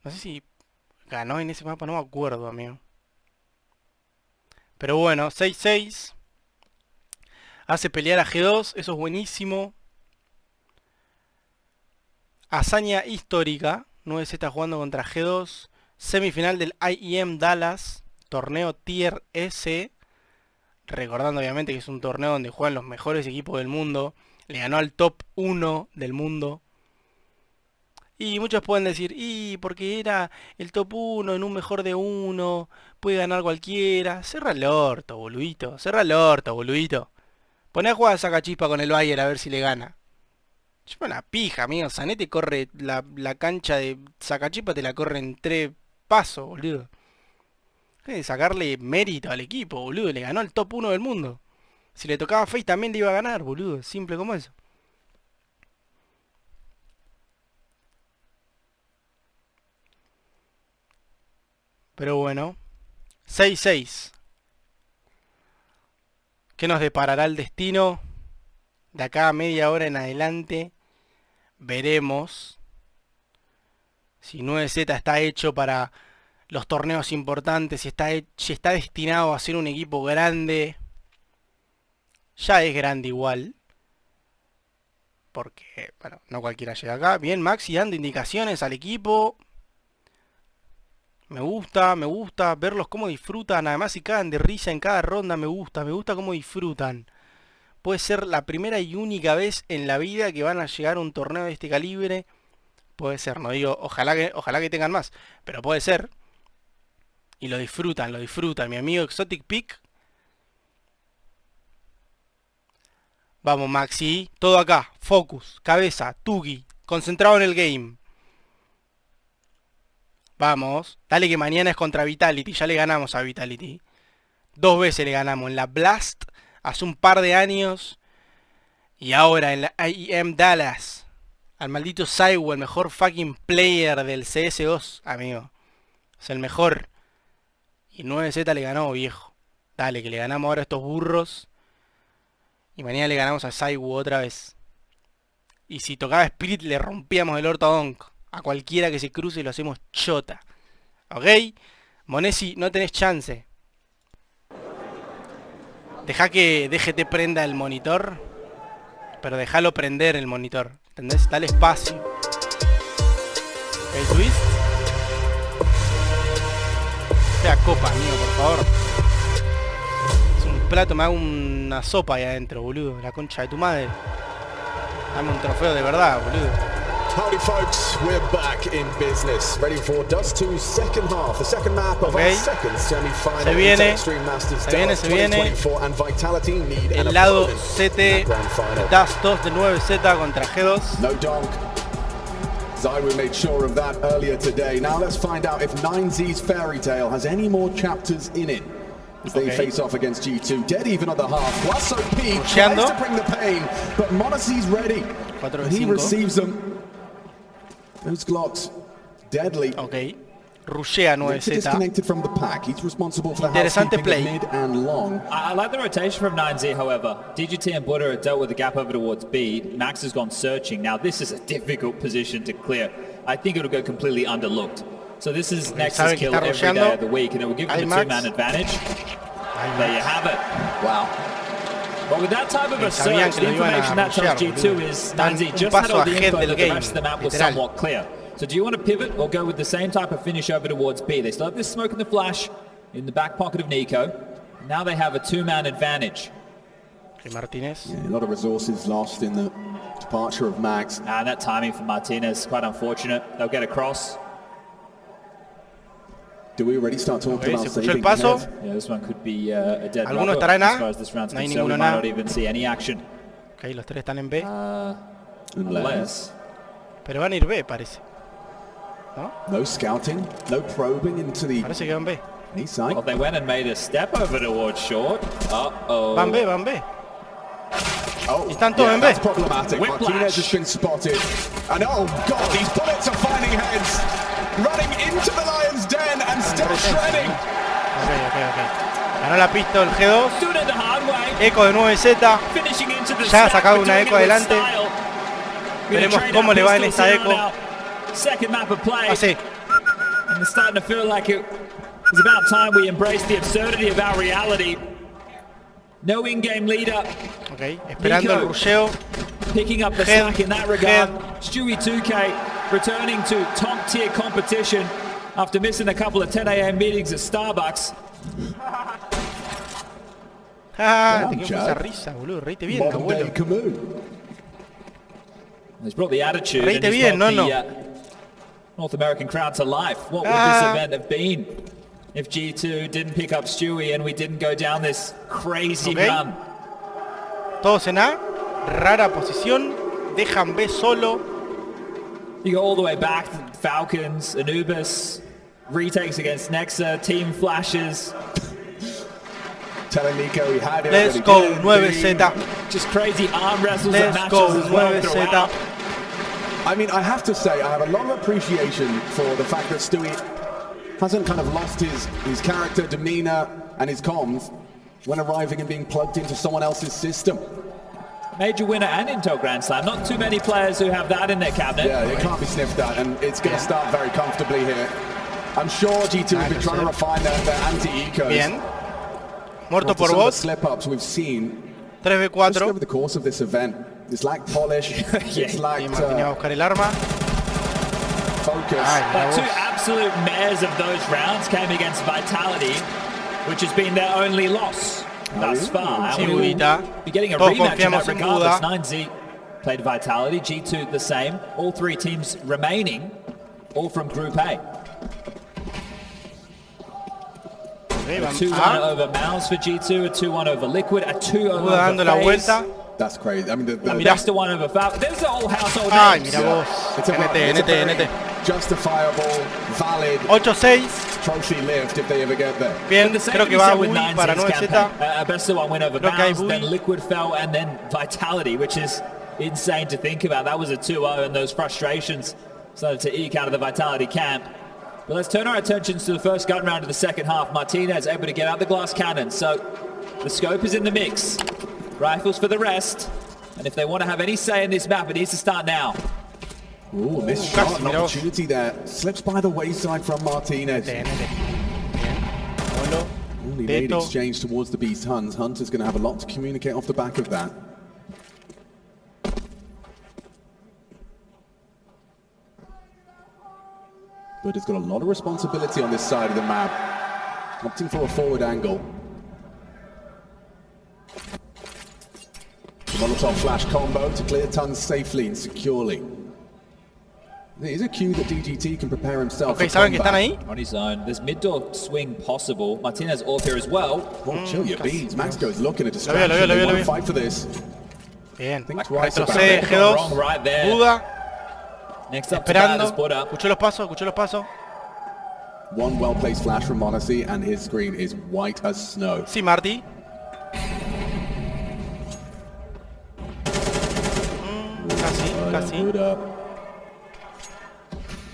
No sé si ganó en ese mapa, no me acuerdo, amigo. Pero bueno, 6-6. Hace pelear a G2, eso es buenísimo. Hazaña histórica. 9Z jugando contra G2. Semifinal del IEM Dallas. Torneo Tier S. Recordando obviamente que es un torneo donde juegan los mejores equipos del mundo. Le ganó al top 1 del mundo. Y muchos pueden decir, y porque era el top 1 en un mejor de 1, puede ganar cualquiera. Cerra el orto, boludito. Cerra el orto, boludito. Poné a jugar a Sacachispa con el Bayern a ver si le gana. Chupa una pija, amigo. Sané te corre la cancha de Sacachispa, te la corre en 3 pasos, boludo. Hay que sacarle mérito al equipo, boludo. Le ganó al top 1 del mundo. Si le tocaba Face también le iba a ganar, boludo. Simple como eso. Pero bueno. 6-6. ¿Qué nos deparará el destino? De acá a media hora en adelante. Veremos. Si 9Z está hecho para los torneos importantes. Si está destinado a ser un equipo grande. Ya es grande igual. porque, bueno, no cualquiera llega acá. Bien, Maxi dando indicaciones al equipo. Me gusta verlos cómo disfrutan. Además, si cagan de risa en cada ronda, me gusta cómo disfrutan. Puede ser la primera y única vez en la vida que van a llegar a un torneo de este calibre. Puede ser, no digo, ojalá que tengan más, pero puede ser. Y lo disfrutan. Mi amigo Exotic Peak. Vamos, Maxi. Todo acá. Focus. Cabeza. Tugi. Concentrado en el game. Vamos. Dale que mañana es contra Vitality. Ya le ganamos a Vitality. 2 veces le ganamos. En la Blast. Hace un par de años. Y ahora en la IEM Dallas. Al maldito Saiwo. El mejor fucking player del CS2. Amigo. Es el mejor. Y 9Z le ganó, viejo. Dale, que le ganamos ahora a estos burros. Y mañana le ganamos a Saiwo otra vez. Y si tocaba Spirit le rompíamos el orto a Donk. A cualquiera que se cruce y lo hacemos chota. ¿Ok? Monesi, no tenés chance. Deja que DGT prenda el monitor. Pero déjalo prender el monitor. ¿Entendés? Dale espacio. El twist. Sea copa, amigo, por favor. Es un plato, me hago una sopa ahí adentro, boludo. La concha de tu madre. Dame un trofeo de verdad, boludo. Howdy folks, we're back in business, ready for Dust 2's second half, the second map of our second semi-final. Se viene, se viene. El lado CT, Dust 2 de 9Z contra G2. No donk. Zywo made sure of that earlier today. Now let's find out if 9Z's fairy tale has any more chapters in it as they face off against G2. Dead even on the half. Lasso P tries to bring the pain, but Monesi's ready. He receives them. Those Glocks deadly. Ok. Rushea 9Z. Disconnected from the pack. He's responsible for the interesante play. Mid and long. I like the rotation from 9Z, however. DGT and Buddha have dealt with the gap over towards B. Max has gone searching. Now this is a difficult position to clear. I think it'll go completely underlooked. So this is Nexus kill every day of the week, and it will give them a 2-man advantage. There you have it. Wow. But with that type of a search, the information that tells G2 is 9Z just had all the info that the rest of the map was somewhat clear. So do you want to pivot or go with the same type of finish over towards B? They still have this smoke and the flash in the back pocket of Nico. Now they have a 2-man advantage. Martinez. Yeah, a lot of resources lost in the departure of Max. And that timing for Martinez, quite unfortunate. They'll get across. Do we already start talking about saving el paso? Yeah, this one could be a dead ¿Alguno rubber estará en A? as far as this round's No hay concerned. We ninguno en might A. not even see any action. Ok, los 3 están en B. Unless. Pero van a ir B, parece. ¿No? No scouting, no probing into the Parece que van B. A side. Well, they went and made a step over towards short. Uh-oh. Van B, van B. Oh, Están todos en B. that's problematic. Whiplash. Martinez has been spotted. And oh god, these bullets are finding heads. Running into the lion's den and still shredding. Ok. Ganó la pista el G2. Doing it the hard way. Eco de 9Z. Finishing into the Ya ha stack, sacado but una doing eco it with adelante. style. Veremos Gonna cómo trade le va our en pistols esta here eco. now. Second map of play. Así. And it's starting to feel like it was about time we embraced the absurdity of our reality. No in-game leader. Ok, esperando el rusheo. Picking up the slack in that regard. Stewie 2K returning to top tier competition after missing a couple of 10 a.m. meetings at Starbucks. Ah, te quedó esa risa, boludo. Reíte bien, Modern abuelo. day Camus. He's brought the attitude Reíte and he's bien, brought no, the North American crowd to life. What would this event have been if G2 didn't pick up Stewie and we didn't go down this crazy run? Todos en A. Rara posición. Dejan B solo. You go all the way back to Falcons, Anubis, retakes against Nexa, team flashes. Telling Nico he had it. Let's go, 9Z. Just crazy arm wrestles Let's and go, matches as well 9Z. throughout. I mean, I have to say, I have a lot of appreciation for the fact that Stewie hasn't kind of lost his character, demeanor, and his comms when arriving and being plugged into someone else's system. Major winner and Intel Grand Slam. Not too many players who have that in their cabinet. Yeah, it can't be sniffed at, and it's going to start very comfortably here. I'm sure G2 have been trying to refine their anti-ecos. Bien. Muerto por Some of the bot. slip-ups we've seen just 3v4. over the course of this event. It's like polish. It's like Y Martínez va a buscar el arma. focus. But two absolute mares of those rounds came against Vitality, which has been their only loss thus far. Sí, And we will Budita. be getting a Todos rematch in confiamos that en regardless. Buda. 9Z played Vitality, G2 the same. All three teams remaining, all from Group A. Okay, A vamos 2-1 a over Mouse for G2, a 2-1 over Liquid, a 2-0 Buda dando over la FaZe. vuelta. That's crazy. I mean, the That's the one over Falcon. There's the whole household Ay, names. mira vos. it's a NT. very justifiable, valid 8-6. trophy lift if they ever get there. Bien, The same creo can que be va said with Bui 9Z's para 9Z. campaign. A best of one win over Creo que hay Mouse, Bui. then Liquid fell, and then Vitality, which is insane to think about. That was a 2-0, and those frustrations started to eke out of the Vitality camp. But let's turn our attentions to the first gun round of the second half. Martinez able to get out the glass cannon, so the scope is in the mix. Rifles for the rest, and if they want to have any say in this map, it needs to start now. Ooh, missed casi, shot, an mira vos. opportunity there. Slips by the wayside from Martinez. NT. Bien. Molo. Only made Beto. exchange towards the Beast Hunt. Hunter's going to have a lot to communicate off the back of that. But it's got a lot of responsibility on this side of the map. Opting for a forward angle. The Molotov flash combo to clear tons safely and securely. There is a cue that DGT can prepare himself Ok, for ¿saben que están combat. ahí? On his own, the's mid-door swing possible. Martinez off here as well. Oh, chill your beans. Max goes looking at Lo distraction. veo. They want to fight for this. Bien. Think twice about Retrocede it. Wrong G2. right there. Buda. Next up to bat is Esperando. Buda. Escuchó los pasos. One well-placed flash from Monacy, and his screen is white as snow. Sí, Marty. Casi. Good up.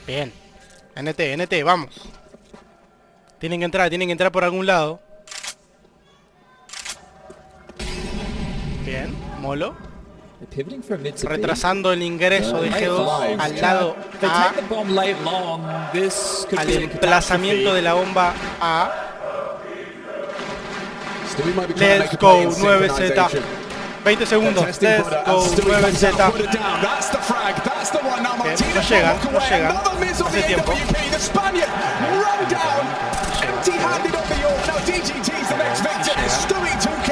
Bien. NT, vamos. Tienen que entrar por algún lado. Bien, Molo. They're pivoting from mid to B. Retrasando el ingreso de G2 al lado If they A, take the bomb late long, this could al be a emplazamiento de catastrophe. la bomba A. Stewie might be trying to Let's make a go, play in 9Z. synchronization. 20 segundos. Testing Let's Buddha, go, and Stewie comes out, 9Z. put it down. That's the frag. That's the one. Now Bien, Martinez no llegan, will walk no away. llegan. Another miss on the Hace tiempo. AWP. The Spaniard run down. Empty-handed on the York. Now DGT's the next victim. Stewie 2K.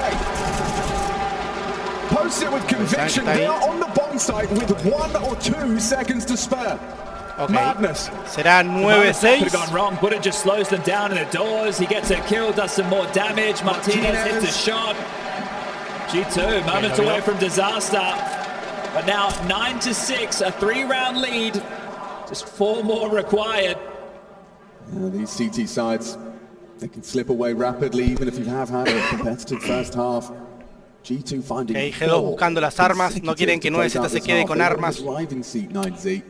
Posts it with conviction. está ahí. They are on the bomb site with 1 or 2 seconds to spare. Ok. Madness. Será Could have 9-6. gone wrong. Buddha just slows them down in the doors. He gets a kill, does some more damage. Martinez hits a shot. G2 moments away from disaster. But now 9-6, a 3-round lead. Just 4 more required. These CT sides, they can slip away rapidly, even if you have had a competitive first half. G2 finding Ok, G2 buscando las armas. No quieren que 9Z se quede con armas. Driving seat 9Z.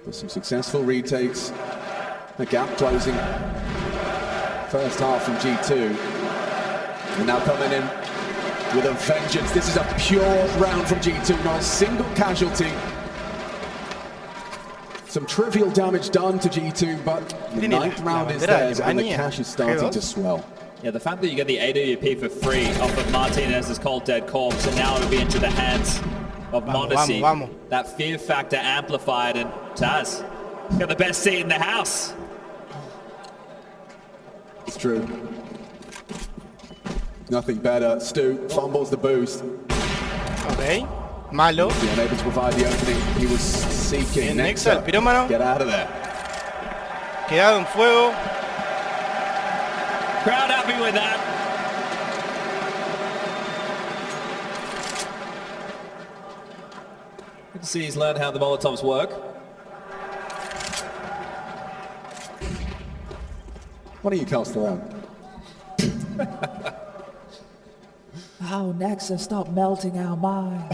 But some successful retakes. A gap closing. First half from G2. And now coming in with a vengeance. This is a pure round from G2, not a single casualty. Some trivial damage done to G2, but the Tiene la 9th round is bandera de theirs and the Alemania, cash is starting G2. to swell. Yeah, the fact that you get the AWP for free off of Martinez's cold dead corpse, and now it'll be into the hands of Monacy. Vamos. That fear factor amplified, and Taz got the best seat in the house. It's true. Nothing better. Stu fumbles the boost. Ok. Malo. He unable to provide the opening he was seeking. Bien, Nexa, Nexa, el pirómano. get out of there. Quedado en fuego. Crowd happy with that. Good to see he's learned how the Molotovs work. Why don't you cast around? Oh, Nexa, stop melting our mind.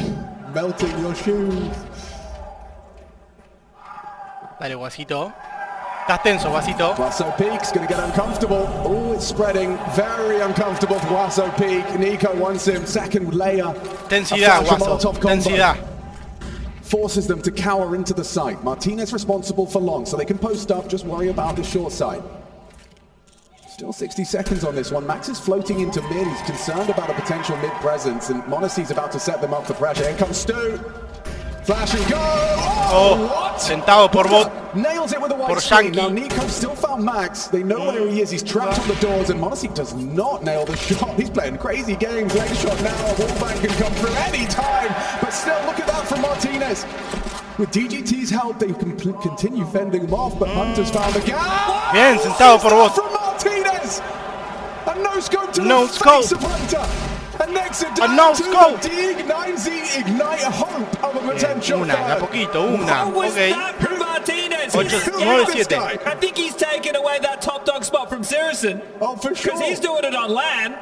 Melting your shoes. Dale, Guasito. Estás tenso, Guasito. Guaso Peak's going to get uncomfortable. Oh, it's spreading. Very uncomfortable for Guaso Peak. Nico wants him. Second layer. Tensidad, A flash Guaso. Molotov combo. Tensidad. Forces them to cower into the site. Martinez responsible for long, so they can post up, just worry about the short side. Still 60 seconds on this one. Max is floating into mid. He's concerned about a potential mid presence, and Monacy's about to set them up for pressure. In comes Stu. Flash and go. Oh, what? Sentado por bot. Nails it with a white screen. Now Nico still found Max. They know where he is. He's trapped on the doors, and Monacy does not nail the shot. He's playing crazy games. Leg shot now. Wallbang can come through any time, but still, look at that from Martinez. With DGT's help, they can continue fending them off, but Hunter's found the gap. Bien, sentado por bot. From Martinez. A no scope to No the scope. face of Hunter. And next it down no to scope. the D9Z ignite a hope of a potential Una, de a third. poquito, una. What was Ok. that from Martinez? 8-9-7. I think he's taken away that top dog spot from Saracen. Oh, for sure. Because he's doing it on land.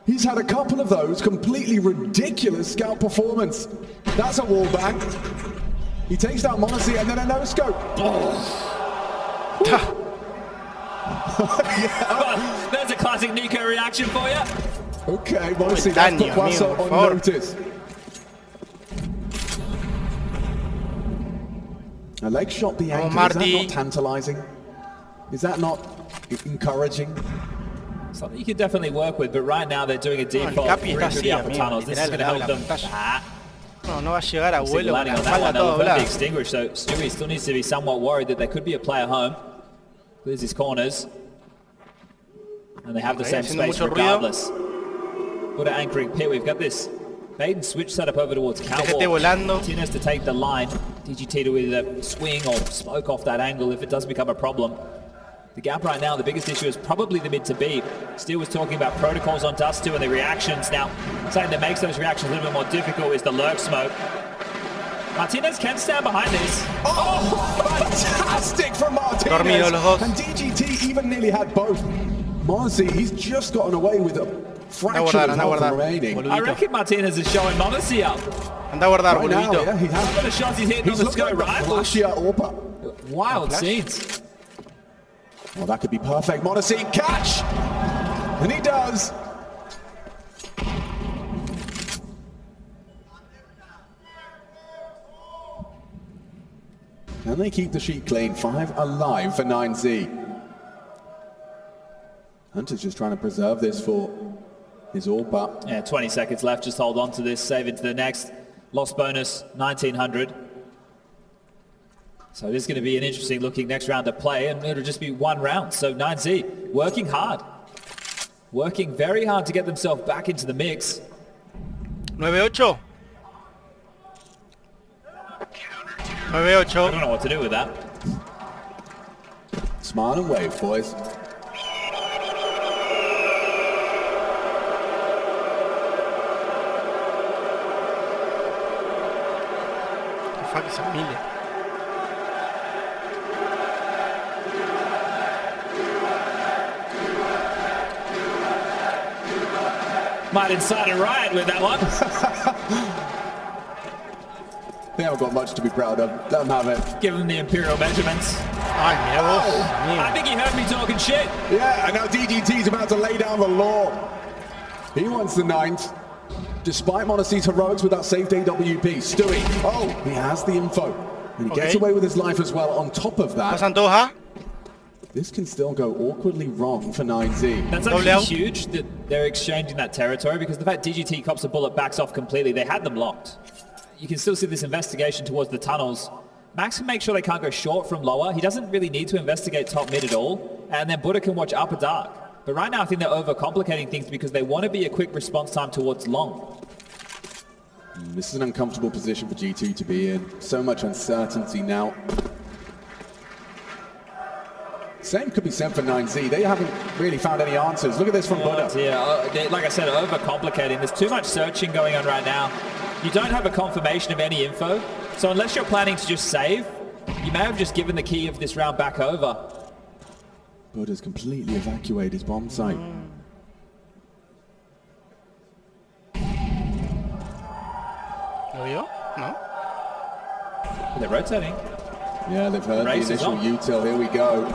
He's had a couple of those completely ridiculous scout performance. That's a wall bang. He takes down Monacy and then a no scope. Yeah. There's a classic Nico reaction for you. Okay, Monacy, that's put Quasso on notice. A leg shot the anchor, is that not tantalizing? Is that not encouraging? Something you can definitely work with, but right now they're doing a default through the upper tunnels. This is going to help them. No va a llegar a vuelo con la on espalda that todo one, doblada. extinguished, so Stewie still needs to be somewhat worried that there could be a player home. Clears his corners. And they have the same space regardless. Good anchoring pit. We've got this bait and switch set up over towards Catwalk. Martinez to take the line. DGT to either swing or smoke off that angle if it does become a problem. The gap right now, the biggest issue is probably the mid to B. Steel was talking about protocols on Dust 2 and the reactions. Now, something that makes those reactions a little bit more difficult is the lurk smoke. Martinez can stand behind this. Oh, fantastic from Martinez. And DGT even nearly had both. Monacy, he's just gotten away with a fraction of health remaining. I reckon Martinez is showing Monacy up. Anda a guardar, Right now, boludito. yeah, he has. Some of the shots he's hitting on the scope rivals. Wild scenes. Well, that could be perfect. Monacy, catch! And he does. Can they keep the sheet clean? 5 alive for 9Z. Hunter's just trying to preserve this for his orb, but... Yeah, 20 seconds left. Just hold on to this. Save it to the next. Lost bonus, 1900. So this is going to be an interesting looking next round to play, and it'll just be one round. So 9Z working hard. Working very hard to get themselves back into the mix. 9-8. 9-8. I don't know what to do with that. Smile and wave, boys. The fuck is Amelia? Might incite a riot with that one. They haven't got much to be proud of. Let them have it. Give them the imperial measurements. Ay, mira vos. I think he heard me talking shit. Yeah, and now DGT's about to lay down the law. He wants the 9th. Despite Monacy's heroics with that saved AWP. Stewie, oh, he has the info. And he gets away with his life as well. On top of that, this can still go awkwardly wrong for 9Z. That's actually huge that they're exchanging that territory, because the fact DGT cops a bullet backs off completely, they had them locked. You can still see this investigation towards the tunnels. Max can make sure they can't go short from lower. He doesn't really need to investigate top mid at all. And then Buddha can watch upper dark. But right now I think they're overcomplicating things because they want to be a quick response time towards long. This is an uncomfortable position for G2 to be in. So much uncertainty now. Same could be said for 9Z. They haven't really found any answers. Look at this from Buddha. Yeah, like I said, overcomplicating. There's too much searching going on right now. You don't have a confirmation of any info. So unless you're planning to just save, you may have just given the key of this round back over. Buddha's completely evacuated his bomb site. ¿Lo vio? No. They're rotating. Yeah, they've heard the initial util. Here we go.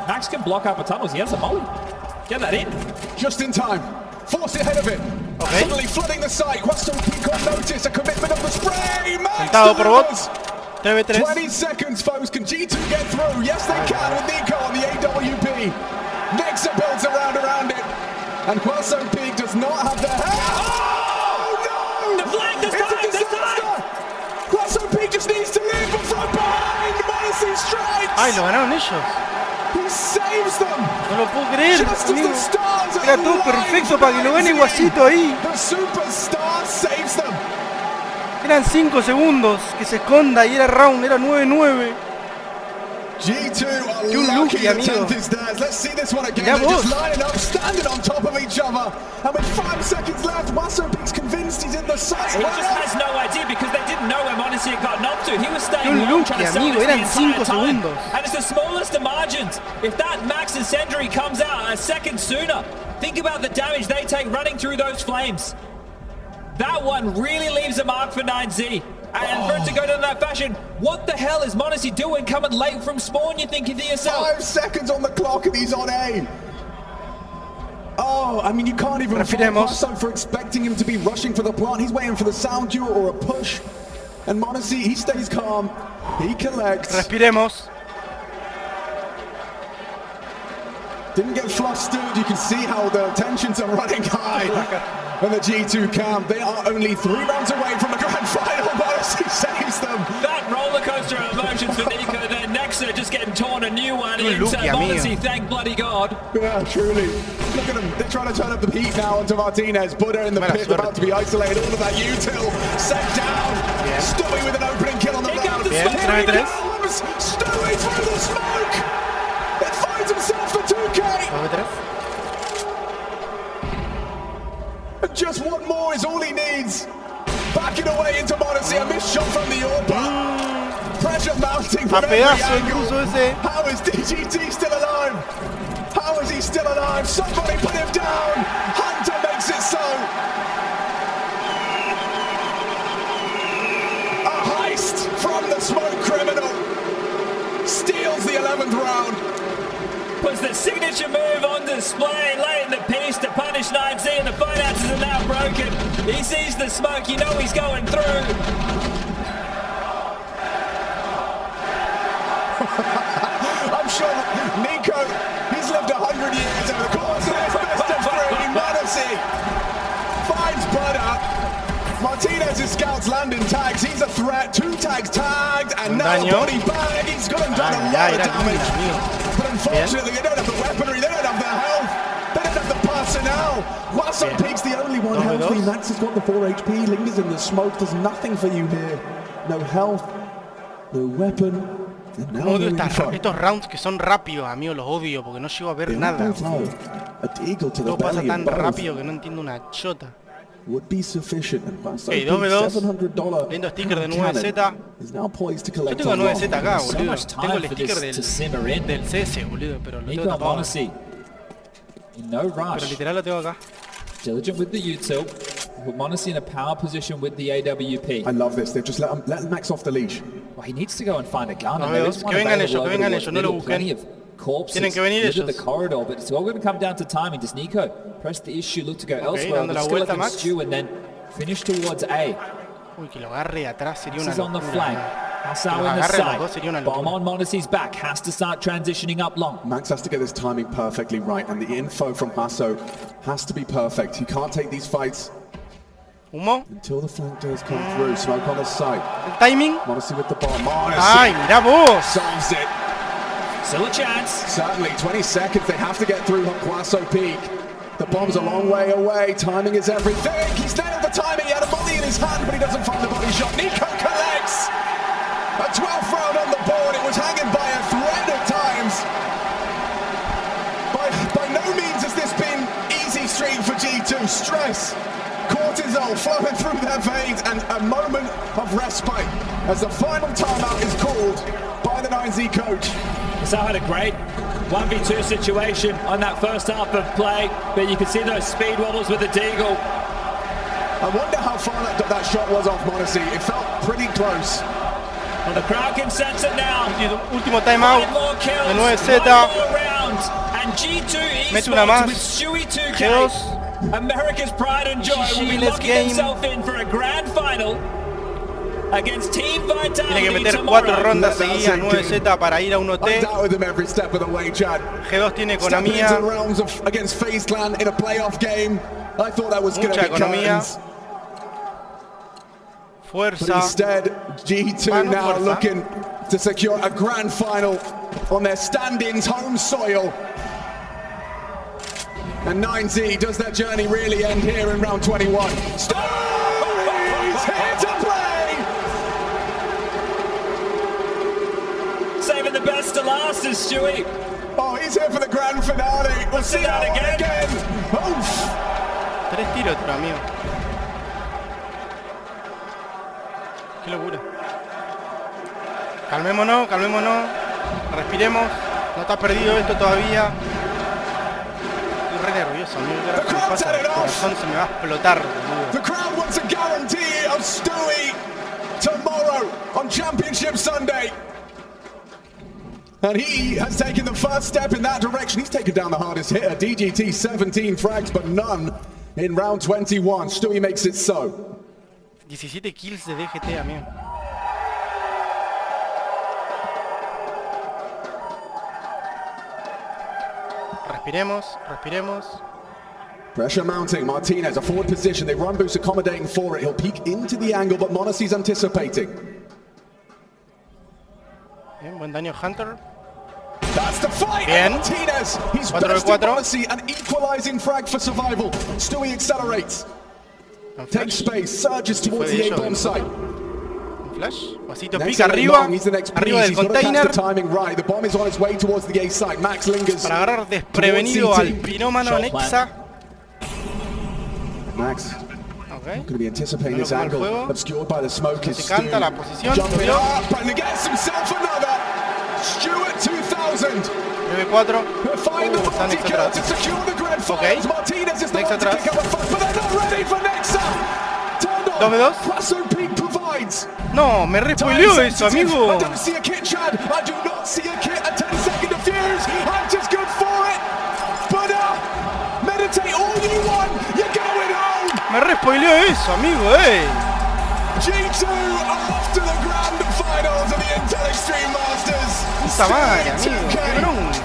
Max can block up a tunnels. He has a molly. Get that in. Just in time. Force ahead of it. Okay. Suddenly flooding the site. Quasso peak on notice. A commitment of the spray. Max delivers. 20 seconds, folks. Can G2 get through? Yes, they can with Nico on the AWP. Next Maxa builds around it. And Gusto Peak does not have the hair. Oh, no! The flag this It's a time, this disaster! time! Gusto Peak just needs to leave, but from behind, Monacy strikes! Ay, lo ganaron ellos. He saves them! No lo puedo creer, Just as amigo. the stars Era todo align perfecto for para que lo gane Guasito ahí. The superstar saves them! Eran 5 segundos que se esconda y era round, era 9-9. G2 are Qué un lucky lucky, the amigo. 10th is theirs. Let's see this one again. Mirá They're just vos. lining up, standing on top of each other. And with 5 seconds left, Gusto Peak's convinced he's in the sight. He just has no idea because they didn't know where Monacy had gotten up to. He was staying Qué low, trying to lucky, sell amigo, this the eran entire 5 time. segundos. And it's the smallest of margins. If that Max Incendiary comes out a second sooner, think about the damage they take running through those flames. That one really leaves a mark for 9Z. And for it to go down that fashion, what the hell is Monacy doing coming late from spawn, you're thinking to yourself? 5 seconds on the clock and he's on aim. Oh, I mean, you can't even fault Gusto for expecting him to be rushing for the plant. He's waiting for the sound duel or a push. And Monacy, he stays calm. He collects. Respiremos. Didn't get flustered. You can see how the tensions are running high. And the G2 camp, they are only 3 rounds away from the grand final. Monacy saves them. That roller coaster of emotions for Nico, then Nexa just getting torn a new one Qué into lucky, Monacy, amigo. thank bloody God. Yeah, truly. Look at them. They're trying to turn up the heat now onto Martinez. Buddha in the Mala pit, suerte. about to be isolated. All of that util set down. Bien. Stewie with an opening kill on the Here round. comes the Bien, smoke. 3v3. Stewie through the smoke. It finds himself the 2K. 9v3. And just one more is all he needs. Backing away into Monacy. A missed shot from the AWP. Pressure mounting from A every pedazo el angle. ruso ese. How is DGT still alive? How is he still alive? Somebody put him down. Hunter makes it so. A heist from the smoke criminal. Steals the 11th round. Puts the signature move on display late in the piece to punish 9Z, and the finances are now broken. He sees the smoke, you know he's going through. I'm sure Nico, he's lived 100 years over the course of his best of 3. Monacy finds Buddha. Martinez's scouts land in tags. He's a threat. 2 tags tagged, and now Daño. body bag. He's got him done a Ya, lot of era damage. lindo, amigo. But unfortunately, they don't have the weaponry. They don't have the health. They don't have the personnel. Gusto Bien. Peak's the only one 2v2. healthy. Max has got the 4 HP. Lingers in the smoke. Does nothing for you here. No health. No weapon. And now Odio no info. estos rounds que son rápidos, amigo, los odio porque no llego a ver They all nada. both know a deagle to the Todo pasa belly tan of both rápido que no entiendo una chota. would be sufficient. And Gusto Ok, Peak's 2v2. $700 Lindo sticker de cannon 9Z. is now poised to Yo collect tengo a 9Z lot. acá, So boludo. much time Tengo el for sticker this to simmer in. del CS, boludo, pero lo tengo Nico tapado. Monacy, in no Pero rush, literal lo tengo acá. diligent with the util, put Monacy in a power position with the AWP. I love this. They've just let Max off the leash. Well, he needs to go and find a gun, and No, there que is one vengan available ellos, que over vengan the ellos, no lo middle, plenty busquen. of corpses Tienen que venir into the ellos. corridor, but it's all going to come down to timing. Does Nico press the issue, look to go elsewhere, dando la but still let vuelta, him Max. stew and then finish towards A? Uy, que lo agarre de atrás sería This una is on the locura. flank. Hassao Que in los the agarre los dos side. sería una Bomb locura. on Monacy's back. Has to start transitioning up long. Max has to get his timing perfectly right, and the info from Hasso has to be perfect. He can't take these fights Humo. until the flank doors come through. Smoke on the side. El timing. Monacy with the bomb. Monacy Ay, mirá vos. solves it. Still a chance. Certainly, 20 seconds. They have to get through Gusto Peak. The bomb's a long way away. Timing is everything. He's nailed the timing. He had a body in his hand, but he doesn't find the body shot. Nico collects. A 12th round on the board. It was hanging by a thread at times. By no means has this been easy street for G2. Stress, cortisol flowing through their veins, and a moment of respite as the final timeout is called by the 9Z coach. So had a great 1v2 situation on that first half of play, but you can see those speed wobbles with the deagle. I wonder how far that shot was off Monacy. It felt pretty close. Well, the crowd can sense it now. Último timeout 5 more kills, de 9Z. 1 more round, and G2 Mete una Esports más. with Stewie 2K, G2. America's pride and joy, will be GG, let's locking game. himself in for a grand final. against Team Vitality. Tiene que meter 4 rondas seguidas, 9Z para ir a 1T. G2 tiene economía. Mucha economía. Fuerza. G2 now looking to secure a grand final on their standings home soil. And 9Z, does that journey really end here in round 21? Stewie's here to play! Saving the best to last is Stewie. Oh, he's here for the grand finale. We'll see that again. Oof. 3 tiros, pero amigo. Qué locura. Calmémonos, calmémonos. Respiremos. No está perdido esto todavía. Estoy re nervioso, amigo. ¿Qué me pasa? El corazón se me va a explotar, boludo. The crowd wants a guarantee of Stewie tomorrow on Championship Sunday. And he has taken the first step in that direction. He's taken down the hardest hitter. DGT 17 frags, but none in round 21. Stewie makes it so. 17 kills de DGT, amigo. Respiremos, respiremos. Pressure mounting. Martinez, a forward position. They run boost accommodating for it. He'll peek into the angle, but Monacy's anticipating. Bien, buen daño Hunter. That's the fight. Bien. Martinez, he's 4 besting de 4. Monacy and equalizing frag for survival. Stewie accelerates. Takes space, surges towards the A-bomb site. Un flash. Pasito pica arriba. Arriba del container. Para agarrar desprevenido al pirómano Nexa. Max. Ok. Going to be anticipating this angle, obscured by the smoke. Se canta la posición. Jumping up and gets himself another. Stewart 2000. 9-4. Find the Está body Nexa kill atrás. to secure the grand Ok. finals. Martinez is the Nexa one to atrás. pick up a fight, but they're not ready for Nexa. 2v2. Paso Peak provides. No, me respoileó eso, amigo. I don't see a kit, Chad. I do not see a kit. A 10-second defuse. I'm just good for it. But meditate all you want. You're going home. Me respoileó eso, amigo, G2 off to the grand finals of the Intel Extreme Masters. Puta madre, amigo. Qué bronca.